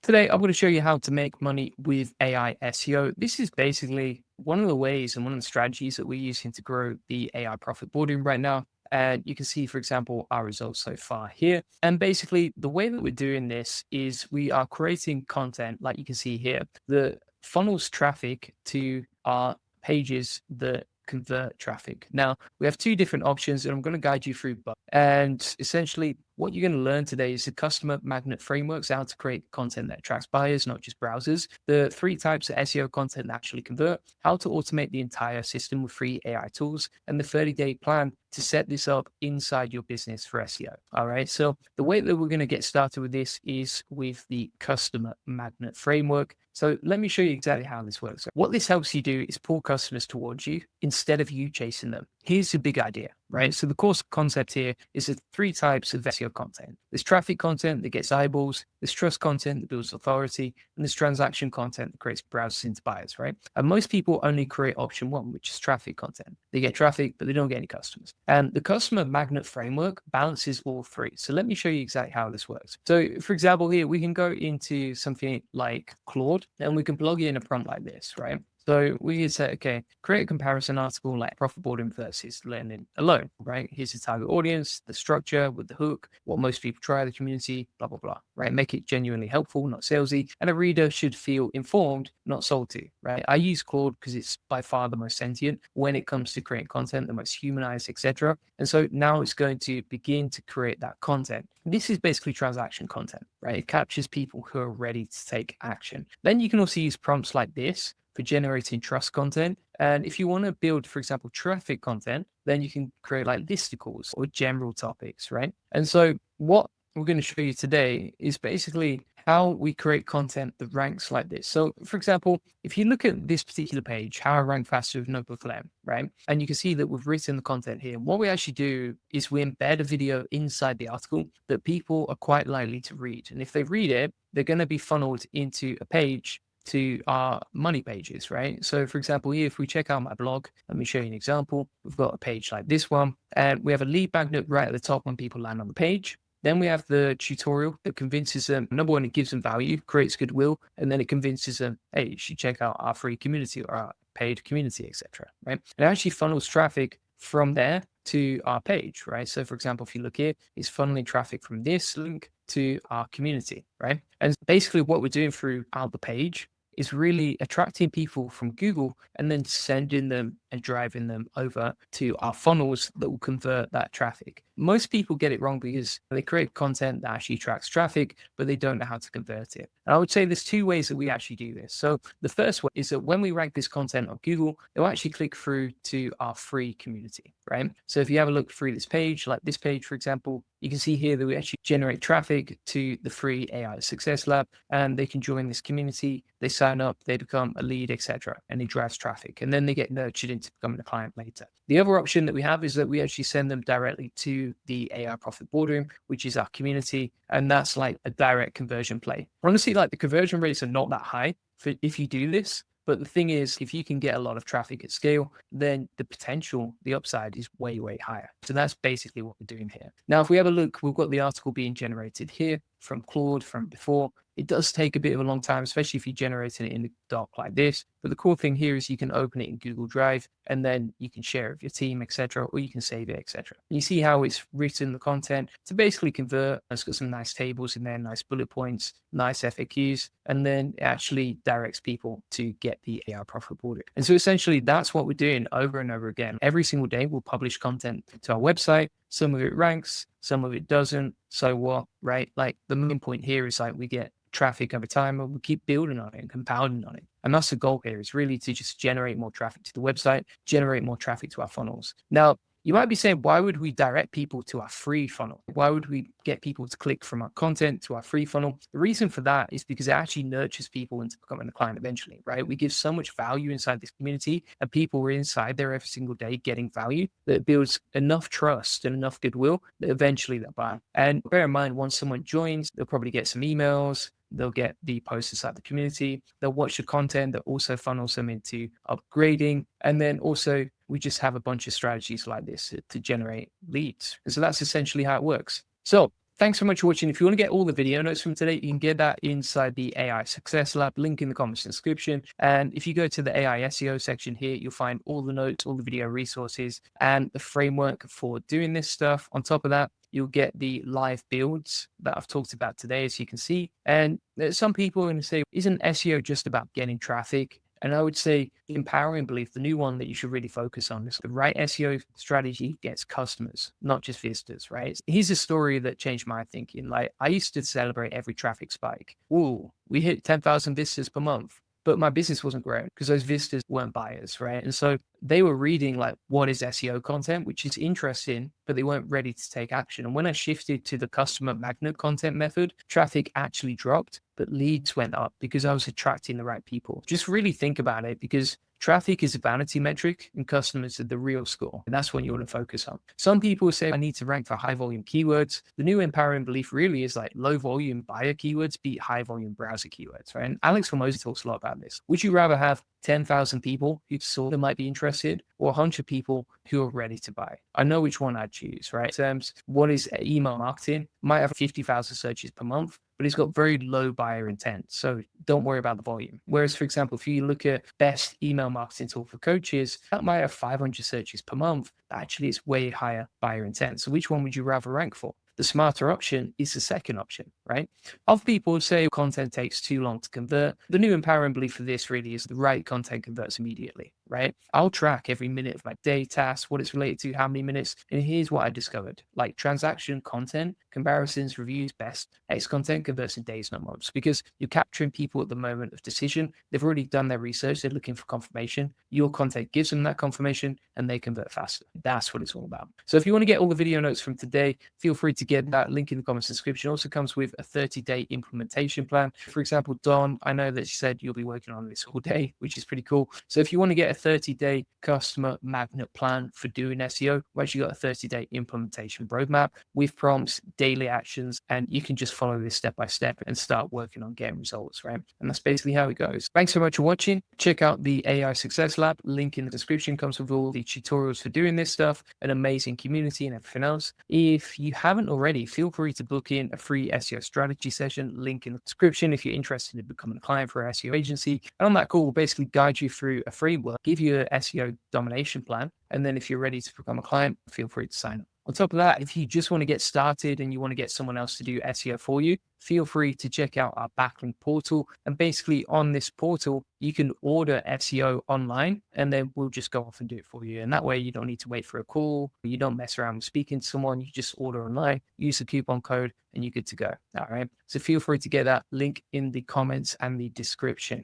Today, I'm going to show you how to make money with AI SEO. This is basically one of the ways and one of the strategies that we're using to grow the AI profit boardroom right now. And you can see, for example, our results so far here. And basically, the way that we're doing this is we are creating content, like you can see here, that funnels traffic to our pages that convert traffic. Now, we have two different options, and I'm going to guide you through both. And essentially, what you're going to learn today is the customer magnet frameworks, how to create content that attracts buyers, not just browsers, the three types of SEO content that actually convert, how to automate the entire system with free AI tools, and the 30-day plan to set this up inside your business for SEO. All right. So the way that we're going to get started with this is with the customer magnet framework. So let me show you exactly how this works. What this helps you do is pull customers towards you instead of you chasing them. Here's the big idea, right? So the core concept here is the three types of SEO content. There's traffic content that gets eyeballs, there's trust content that builds authority, and there's transaction content that creates browsers into buyers, right? And most people only create option one, which is traffic content. They get traffic, but they don't get any customers. And the customer magnet framework balances all three. So let me show you exactly how this works. So for example, here we can go into something like Claude and we can plug in a prompt like this, right? So we can say, okay, create a comparison article like profit boarding versus learning alone, right? Here's the target audience, the structure with the hook, what most people try, the community, blah, blah, blah, right? Make it genuinely helpful, not salesy. And a reader should feel informed, not sold to, right? I use Claude because it's by far the most sentient when it comes to creating content, the most humanized, etc. And so now it's going to begin to create that content. This is basically transaction content, right? It captures people who are ready to take action. Then you can also use prompts like this for generating trust content. And if you want to build, for example, traffic content, then you can create like listicles or general topics, right? And so what we're going to show you today is basically how we create content that ranks like this. So for example, if you look at this particular page, how I rank faster with Notebook LM, right? And you can see that we've written the content here. What we actually do is we embed a video inside the article that people are quite likely to read. And if they read it, they're going to be funneled into a page to our money pages, right? So for example, here, if we check out my blog, let me show you an example. We've got a page like this one, and we have a lead magnet right at the top when people land on the page. Then we have the tutorial that convinces them, number one, it gives them value, creates goodwill, and then it convinces them, hey, you should check out our free community or our paid community, etc. Right? It actually funnels traffic from there to our page, right? So for example, if you look here, it's funneling traffic from this link to our community, right? And basically what we're doing throughout the page is really attracting people from Google and then sending them and driving them over to our funnels that will convert that traffic. Most people get it wrong because they create content that actually attracts traffic, but they don't know how to convert it. And I would say there's two ways that we actually do this. So the first way is that when we rank this content on Google, they'll actually click through to our free community, right? So if you have a look through this page, like this page, for example, you can see here that we actually generate traffic to the free AI Success Lab, and they can join this community. They sign up, they become a lead, etc., and it drives traffic, and then they get nurtured into becoming a client later. The other option that we have is that we actually send them directly to the AI Profit Boardroom, which is our community, and that's like a direct conversion play. Honestly, like the conversion rates are not that high if you do this. But the thing is, if you can get a lot of traffic at scale, then the potential, the upside is way, way higher. So that's basically what we're doing here. Now, if we have a look, we've got the article being generated here from Claude from before. It does take a bit of a long time, especially if you're generating it in the dark like this. But the cool thing here is you can open it in Google Drive and then you can share it with your team, etc., or you can save it, etc. You see how it's written the content to basically convert. It's got some nice tables in there, nice bullet points, nice FAQs, and then it actually directs people to get the AI Profit Boardroom. And so essentially that's what we're doing over and over again. Every single day we'll publish content to our website. Some of it ranks, some of it doesn't. So what, right? Like the main point here is like we get traffic over time and we keep building on it and compounding on it. And that's the goal here, is really to just generate more traffic to the website, generate more traffic to our funnels. Now, you might be saying, why would we direct people to our free funnel? Why would we get people to click from our content to our free funnel? The reason for that is because it actually nurtures people into becoming a client eventually, right? We give so much value inside this community and people are inside there every single day getting value that it builds enough trust and enough goodwill that eventually they'll buy. And bear in mind, once someone joins, they'll probably get some emails, they'll get the posts inside the community, they'll watch the content that also funnels them into upgrading. And then also we just have a bunch of strategies like this to generate leads. And so that's essentially how it works. So Thanks so much for watching. If you want to get all the video notes from today, you can get that inside the AI Success Lab, link in the comments description. And if you go to the AI SEO section here, you'll find all the notes, all the video resources, and the framework for doing this stuff. On top of that, you'll get the live builds that I've talked about today, as you can see. And some people are going to say, isn't SEO just about getting traffic? And I would say the empowering belief, the new one that you should really focus on is the right SEO strategy gets customers, not just visitors, right? Here's a story that changed my thinking. Like I used to celebrate every traffic spike. Ooh, we hit 10,000 visitors per month. But my business wasn't growing because those visitors weren't buyers, right? And so they were reading like what is SEO content, which is interesting, but they weren't ready to take action. And when I shifted to the customer magnet content method, traffic actually dropped, but leads went up because I was attracting the right people. Just really think about it, because traffic is a vanity metric and customers are the real score. And that's what you want to focus on. Some people say I need to rank for high volume keywords. The new empowering belief really is like low volume buyer keywords beat high volume browser keywords, right? And Alex Formosi talks a lot about this. Would you rather have 10,000 people who saw they might be interested, or 100 people who are ready to buy? I know which one I'd choose, right? In terms, what is email marketing? Might have 50,000 searches per month, but it's got very low buyer intent. So don't worry about the volume. Whereas, for example, if you look at best email marketing tool for coaches, that might have 500 searches per month. Actually, it's way higher buyer intent. So which one would you rather rank for? The smarter option is the second option, right? Other people say content takes too long to convert. The new empowering belief for this really is the right content converts immediately, right? I'll track every minute of my day task, what it's related to, how many minutes. And here's what I discovered. Like transaction content, comparisons, reviews, best X content converts in days, not months, because you're capturing people at the moment of decision. They've already done their research. They're looking for confirmation. Your content gives them that confirmation and they convert faster. That's what it's all about. So if you want to get all the video notes from today, feel free to get that link in the comments description. It also comes with a 30-day implementation plan. For example, Don, I know that you said you'll be working on this all day, which is pretty cool. So if you want to get a 30-day customer magnet plan for doing SEO, we actually got a 30-day implementation roadmap with prompts, daily actions, and you can just follow this step by step and start working on getting results, right? And that's basically how it goes. Thanks so much for watching. Check out the AI Success Lab. Link in the description comes with all the tutorials for doing this stuff, an amazing community and everything else. If you haven't already, feel free to book in a free SEO strategy session. Link in the description if you're interested in becoming a client for an SEO agency. And on that call, we'll basically guide you through a framework, give you an SEO domination plan. And then if you're ready to become a client, feel free to sign up. On top of that, if you just want to get started and you want to get someone else to do SEO for you, feel free to check out our backlink portal. And basically on this portal, you can order SEO online and then we'll just go off and do it for you. And that way you don't need to wait for a call. You don't mess around with speaking to someone. You just order online, use the coupon code and you're good to go. All right. So feel free to get that link in the comments and the description.